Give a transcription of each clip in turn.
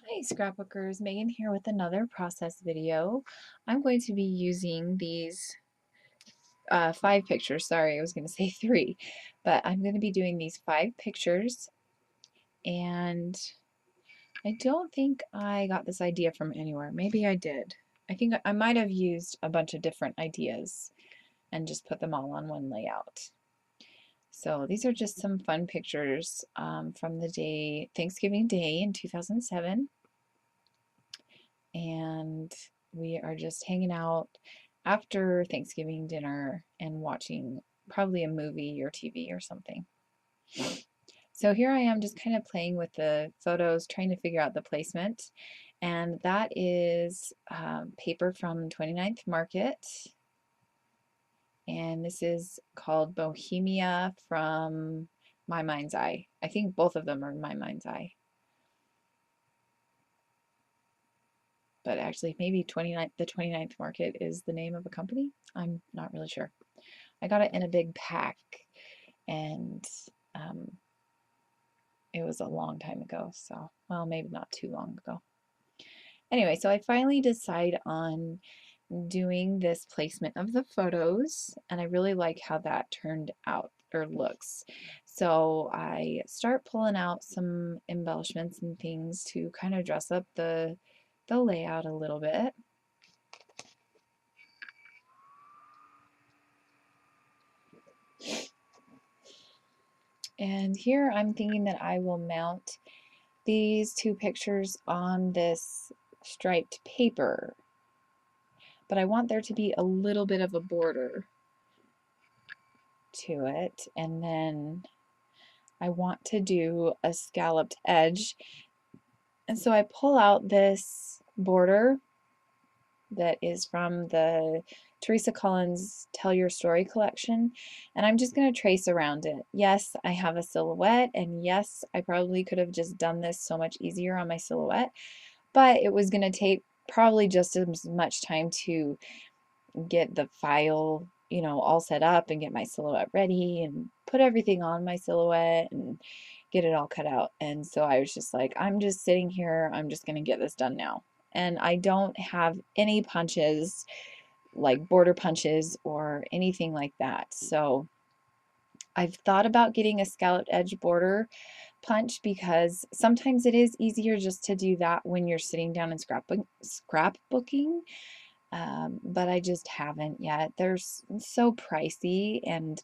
Hi Scrapbookers, Megan here with another process video. I'm going to be using these 5 pictures. Sorry, I was going to say 3, but I'm going to be doing these 5 pictures, and I don't think I got this idea from anywhere. Maybe I did. I think I might have used a bunch of different ideas and just put them all on one layout. So these are just some fun pictures from the day, Thanksgiving Day in 2007. And we are just hanging out after Thanksgiving dinner and watching probably a movie or TV or something. So here I am just kind of playing with the photos, trying to figure out the placement. And that is paper from 29th Market. And this is called Bohemia from My Mind's Eye. I think both of them are My Mind's Eye. But actually maybe the 29th Market is the name of a company. I'm not really sure. I got it in a big pack, and um, it was a long time ago, so, well, maybe not too long ago. Anyway, so I finally decide on doing this placement of the photos, and I really like how that turned out or looks. So I start pulling out some embellishments and things to kind of dress up the layout a little bit. And here I'm thinking that I will mount these 2 pictures on this striped paper, but I want there to be a little bit of a border to it, and then I want to do a scalloped edge. And so I pull out this border that is from the Teresa Collins Tell Your Story collection, and I'm just going to trace around it. Yes, I have a silhouette, and yes, I probably could have just done this so much easier on my silhouette, but it was going to take probably just as much time to get the file, all set up and get my silhouette ready and put everything on my silhouette and get it all cut out. And so I was just like, I'm just sitting here, I'm just going to get this done now. And I don't have any punches, like border punches or anything like that. So I've thought about getting a scalloped edge border punch because sometimes it is easier just to do that when you're sitting down and scrapbooking, but I just haven't yet. They're so pricey, and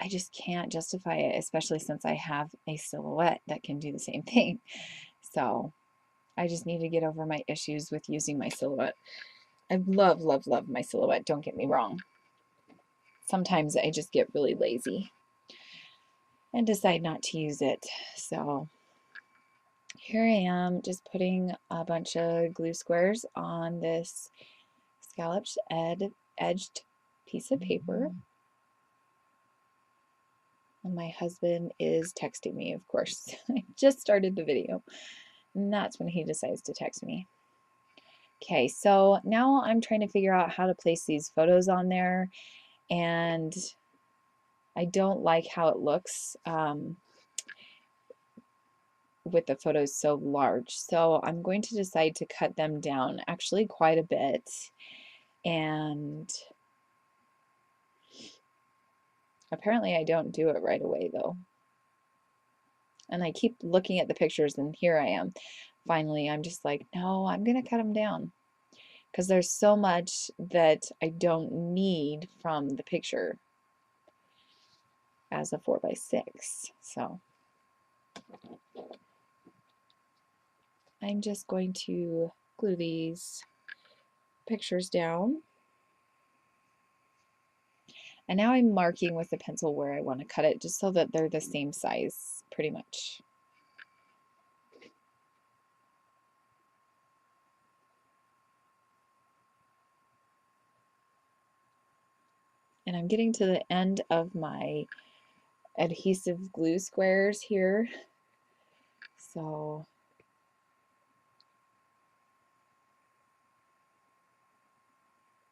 I just can't justify it, especially since I have a silhouette that can do the same thing. So I just need to get over my issues with using my silhouette. I love, love, love my silhouette, don't get me wrong. Sometimes I just get really lazy and decide not to use it. So here I am just putting a bunch of glue squares on this scalloped edged piece of paper. And my husband is texting me, of course. I just started the video, and that's when he decides to text me. Okay, so now I'm trying to figure out how to place these photos on there, and I don't like how it looks with the photos so large. So I'm going to decide to cut them down actually quite a bit, and apparently I don't do it right away though. And I keep looking at the pictures, and here I am. Finally, I'm just like, no, I'm going to cut them down because there's so much that I don't need from the picture as a 4x6. So I'm just going to glue these pictures down. And now I'm marking with the pencil where I want to cut it, just so that they're the same size pretty much. And I'm getting to the end of my adhesive glue squares here. So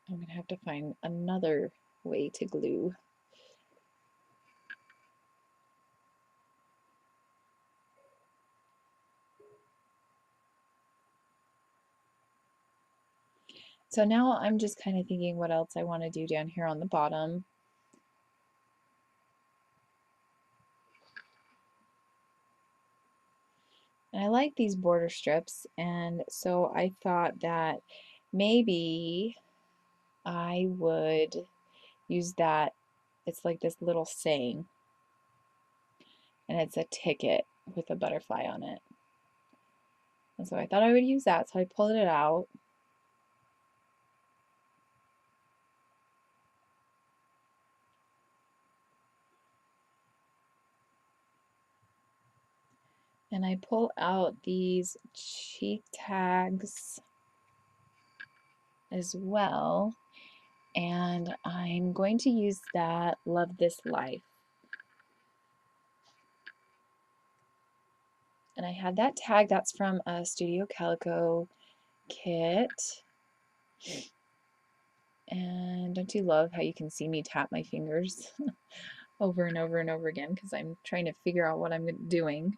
I'm going to have to find another way to glue. So now I'm just kind of thinking what else I want to do down here on the bottom. And I like these border strips, and so I thought that maybe I would use that. It's like this little saying, and it's a ticket with a butterfly on it. And so I thought I would use that, so I pulled it out. And I pull out these cheek tags as well. And I'm going to use that Love This Life. And I had that tag, that's from a Studio Calico kit. And don't you love how you can see me tap my fingers over and over and over again because I'm trying to figure out what I'm doing.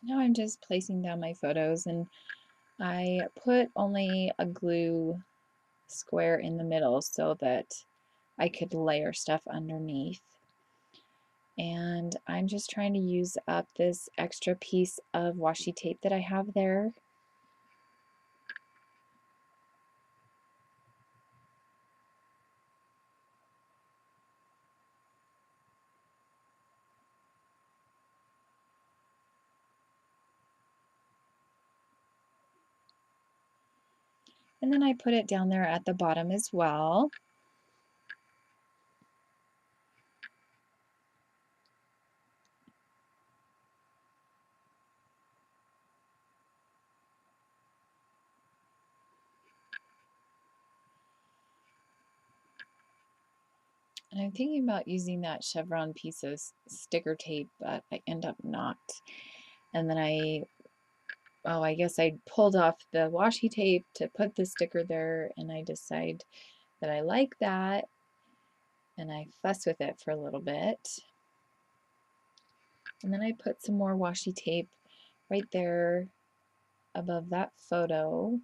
Now I'm just placing down my photos, and I put only a glue square in the middle so that I could layer stuff underneath. And I'm just trying to use up this extra piece of washi tape that I have there. And then I put it down there at the bottom as well. And I'm thinking about using that chevron piece of sticker tape, but I end up not. And then I guess I pulled off the washi tape to put the sticker there, and I decide that I like that, and I fuss with it for a little bit. And then I put some more washi tape right there above that photo,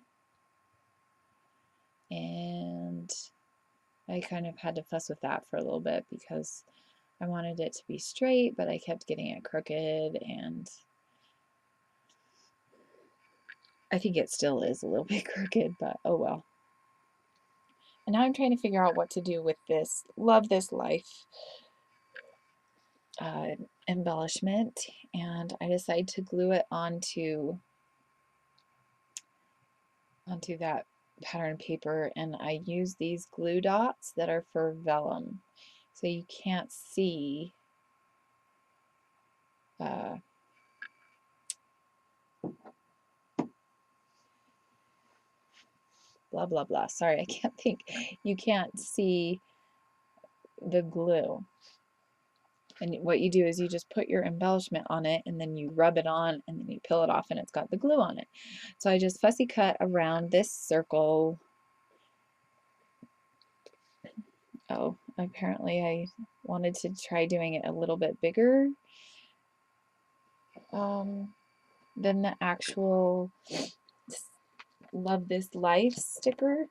and I kind of had to fuss with that for a little bit because I wanted it to be straight, but I kept getting it crooked, and I think it still is a little bit crooked, but oh well. And now I'm trying to figure out what to do with this Love This Life embellishment, and I decide to glue it onto that pattern paper, and I use these glue dots that are for vellum, so you can't see blah blah blah. Sorry, I can't think. You can't see the glue. And what you do is you just put your embellishment on it, and then you rub it on, and then you peel it off, and it's got the glue on it. So I just fussy cut around this circle. Oh, apparently I wanted to try doing it a little bit bigger than the actual Love This Life sticker.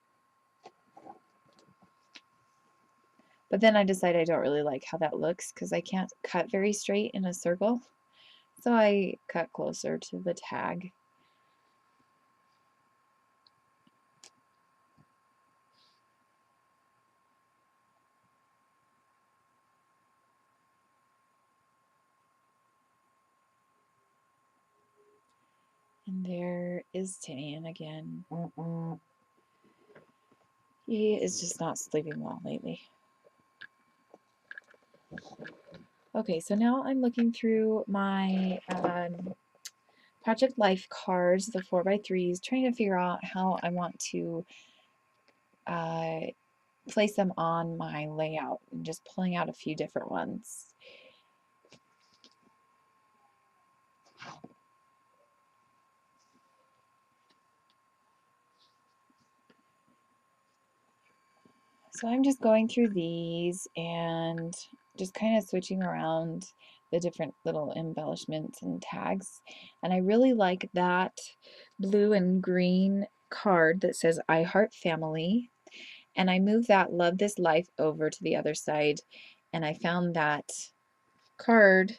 But then I decided I don't really like how that looks because I can't cut very straight in a circle. So I cut closer to the tag. And there is Tinian again. He is just not sleeping well lately. Okay, so now I'm looking through my Project Life cards, the 4x3s, trying to figure out how I want to uh, place them on my layout, and just pulling out a few different ones. So I'm just going through these and just kind of switching around the different little embellishments and tags. And I really like that blue and green card that says I Heart Family. And I moved that Love This Life over to the other side, and I found that card.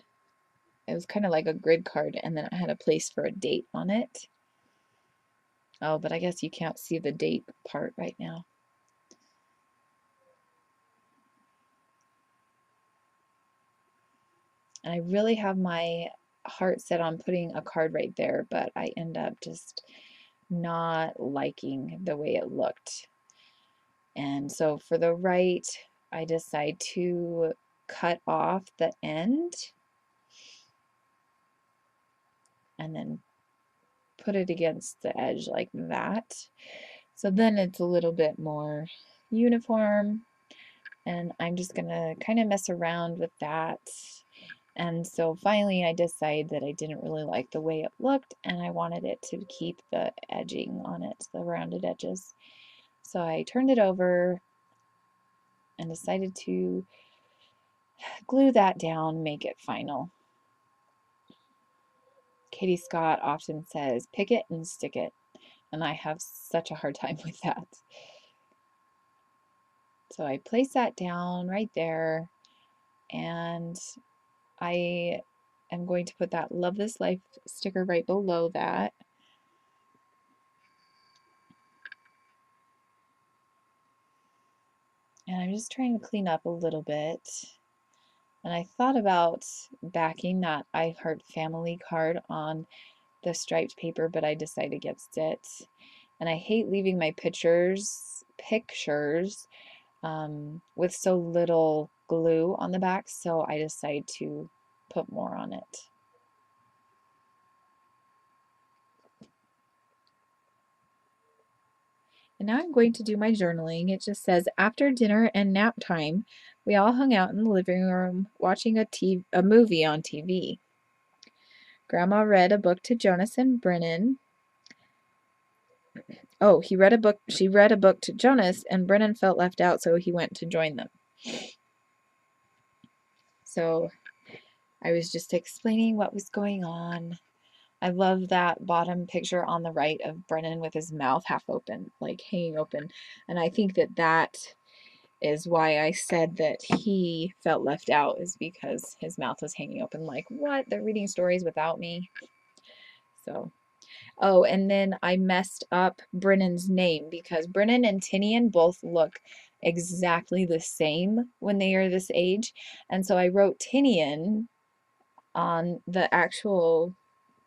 It was kind of like a grid card, and then I had a place for a date on it. Oh, but I guess you can't see the date part right now. And I really have my heart set on putting a card right there, but I end up just not liking the way it looked. And so for the right, I decide to cut off the end and then put it against the edge like that. So then it's a little bit more uniform, and I'm just gonna kind of mess around with that. And so finally I decided that I didn't really like the way it looked, and I wanted it to keep the edging on it, the rounded edges. So I turned it over and decided to glue that down, make it final. Katie Scott often says, pick it and stick it, and I have such a hard time with that. So I place that down right there, and I am going to put that Love This Life sticker right below that. And I'm just trying to clean up a little bit. And I thought about backing that I Heart Family card on the striped paper, but I decided against it. And I hate leaving my pictures with so little glue on the back, so I decided to put more on it. And now I'm going to do my journaling. It just says, after dinner and nap time, we all hung out in the living room watching a movie on TV. Grandma read a book to Jonas and Brennan. Oh, she read a book to Jonas, and Brennan felt left out, so he went to join them. So I was just explaining what was going on. I love that bottom picture on the right of Brennan with his mouth half open, like hanging open. And I think that that is why I said that he felt left out, is because his mouth was hanging open, like, what? They're reading stories without me? So, oh, and then I messed up Brennan's name, because Brennan and Tinian both look exactly the same when they are this age. And so I wrote Tinian on the actual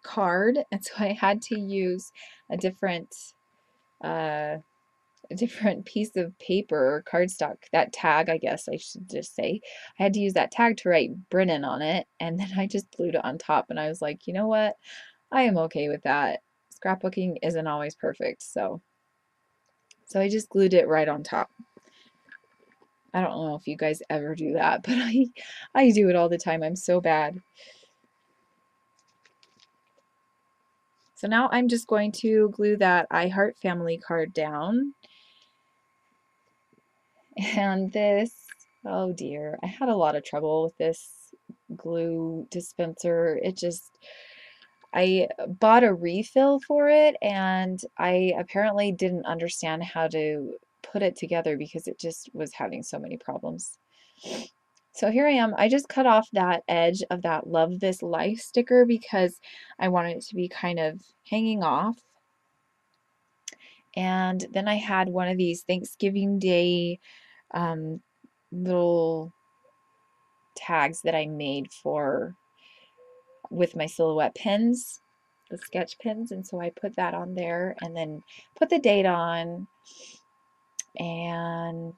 card, and so I had to use a different piece of paper or cardstock, that tag, I guess I should just say. I had to use that tag to write Brennan on it, and then I just glued it on top, and I was like, you know what? I am okay with that. Scrapbooking isn't always perfect, so I just glued it right on top. I don't know if you guys ever do that, but I do it all the time. I'm so bad. So now I'm just going to glue that I Heart Family card down. And this, oh dear, I had a lot of trouble with this glue dispenser. I bought a refill for it, and I apparently didn't understand how to put it together because it just was having so many problems. So here I am. I just cut off that edge of that Love This Life sticker because I wanted it to be kind of hanging off. And then I had one of these Thanksgiving Day um, little tags that I made with my silhouette pins, the sketch pins, and so I put that on there and then put the date on. And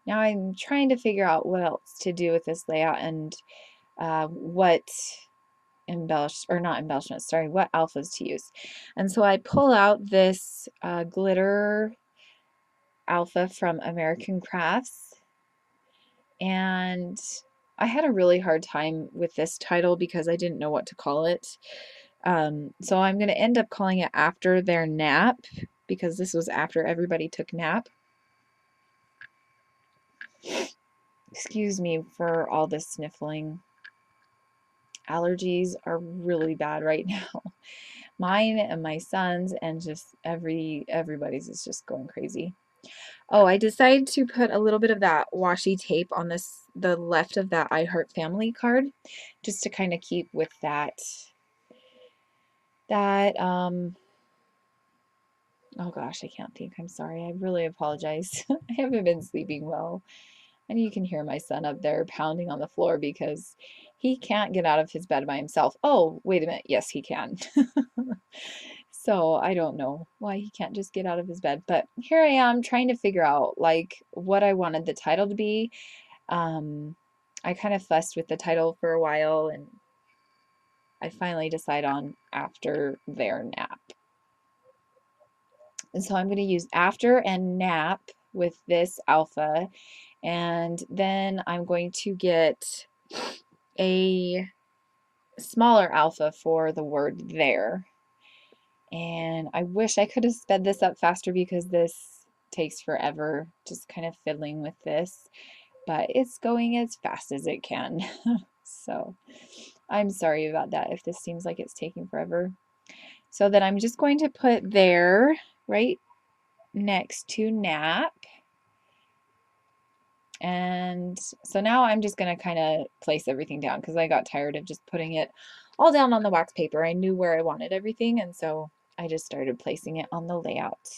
now I'm trying to figure out what else to do with this layout, and what embellish, or not embellishments, sorry, what alphas to use. And so I pull out this glitter alpha from American Crafts, and I had a really hard time with this title because I didn't know what to call it. So I'm going to end up calling it After Their Nap, because this was after everybody took nap. Excuse me for all this sniffling. Allergies are really bad right now. Mine and my son's, and just everybody's is just going crazy. Oh, I decided to put a little bit of that washi tape on the left of that I Heart Family card, just to kind of keep with that oh gosh, I can't think. I'm sorry. I really apologize. I haven't been sleeping well. And you can hear my son up there pounding on the floor because he can't get out of his bed by himself. Oh, wait a minute. Yes, he can. So I don't know why he can't just get out of his bed. But here I am trying to figure out like what I wanted the title to be. I kind of fussed with the title for a while, and I finally decide on After Their Nap. And so I'm going to use After and Nap with this alpha. And then I'm going to get a smaller alpha for the word there. And I wish I could have sped this up faster because this takes forever, just kind of fiddling with this, but it's going as fast as it can. So I'm sorry about that if this seems like it's taking forever. So then I'm just going to put there right next to nap. And so now I'm just going to kind of place everything down because I got tired of just putting it all down on the wax paper. I knew where I wanted everything, and so I just started placing it on the layout.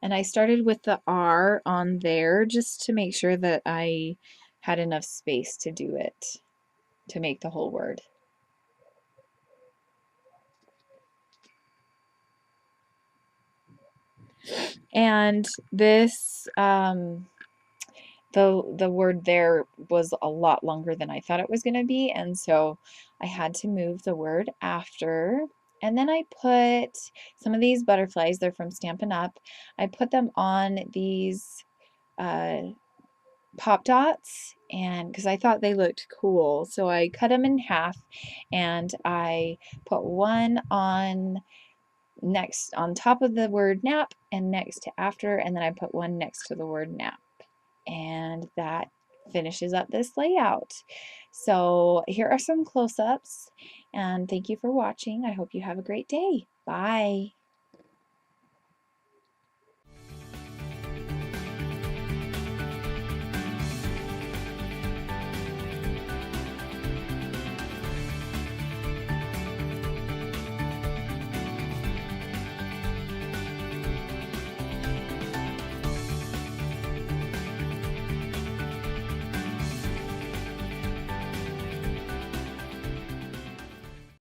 And I started with the R on there just to make sure that I had enough space to do it, to make the whole word. And this, the word there was a lot longer than I thought it was going to be, and so I had to move the word after. And then I put some of these butterflies, they're from Stampin' Up. I put them on these pop dots, and because I thought they looked cool, so I cut them in half, and I put one on next on top of the word nap and next to after, and then I put one next to the word nap. And that finishes up this layout. So here are some close-ups, and thank you for watching. I hope you have a great day. Bye.